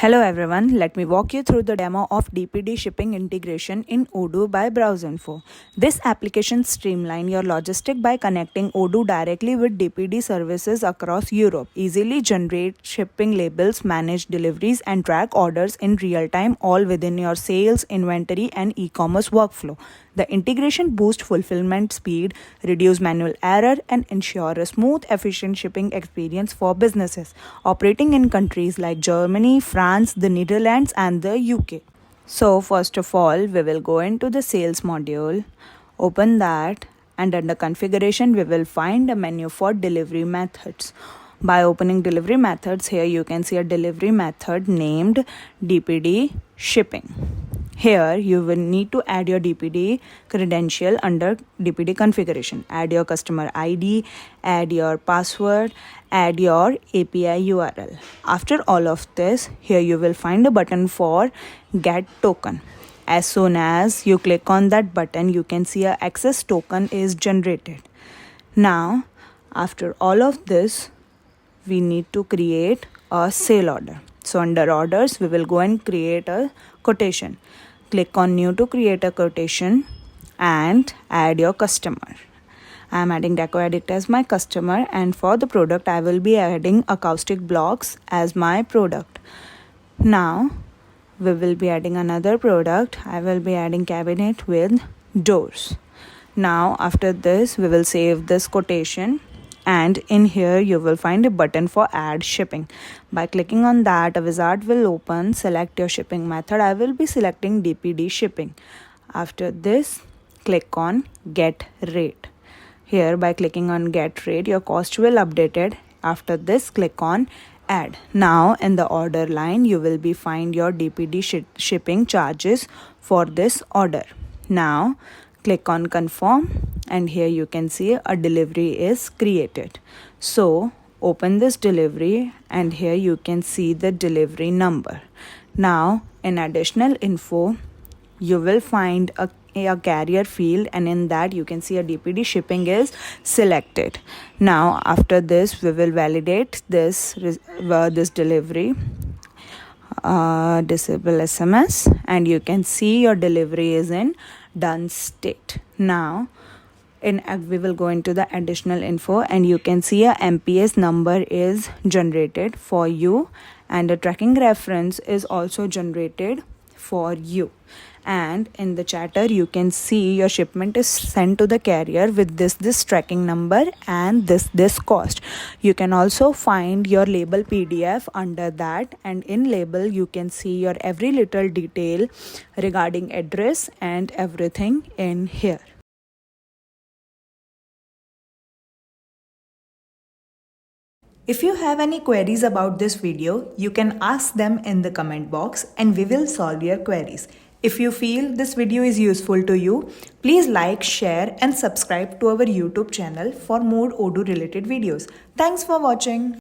Hello everyone, let me walk you through the demo of DPD Shipping Integration in Odoo by BrowseInfo. This application streamlines your logistic by connecting Odoo directly with DPD services across Europe. Easily generate shipping labels, manage deliveries, and track orders in real time, all within your sales, inventory, and e-commerce workflow. The integration boosts fulfillment speed, reduce manual error, and ensure a smooth, efficient shipping experience for businesses operating in countries like Germany, France, the Netherlands, and the UK. So, first of all, we will go into the sales module, open that, and under configuration, we will find a menu for delivery methods. By opening delivery methods, here you can see a delivery method named DPD Shipping. Here you will need to add your DPD credential under DPD configuration. Add your customer ID, add your password, add your API URL. After all of this, here you will find a button for get token. As soon as you click on that button, you can see a access token is generated. Now, after all of this, we need to create a sale order. So under orders, we will go and create a quotation. Click on new to create a quotation and add your customer. I am adding Deco Addict as my customer, and for the product I will be adding acoustic blocks as my product. Now we will be adding another product. I will be adding cabinet with doors. Now after this we will save this quotation, and in here you will find a button for add shipping. By clicking on that, a wizard will open. Select your shipping method. I will be selecting DPD shipping. After this, click on get rate. Here by clicking on get rate, your cost will updated. After this, click on add. Now in the order line you will be find your DPD shipping charges for this order. Now click on confirm, and here you can see a delivery is created. So open this delivery, and here you can see the delivery number. Now in additional info you will find a carrier field, and in that you can see a DPD shipping is selected. Now after this we will validate this delivery, disable SMS, and you can see your delivery is in done state. Now we will go into the additional info, and you can see a MPS number is generated for you, and a tracking reference is also generated for you. And in the chatter you can see your shipment is sent to the carrier with this tracking number and this cost. You can also find your label PDF under that, and in label you can see your every little detail regarding address and everything in here. If you have any queries about this video, you can ask them in the comment box and we will solve your queries. If you feel this video is useful to you, please like, share and subscribe to our YouTube channel for more Odoo related videos. Thanks for watching.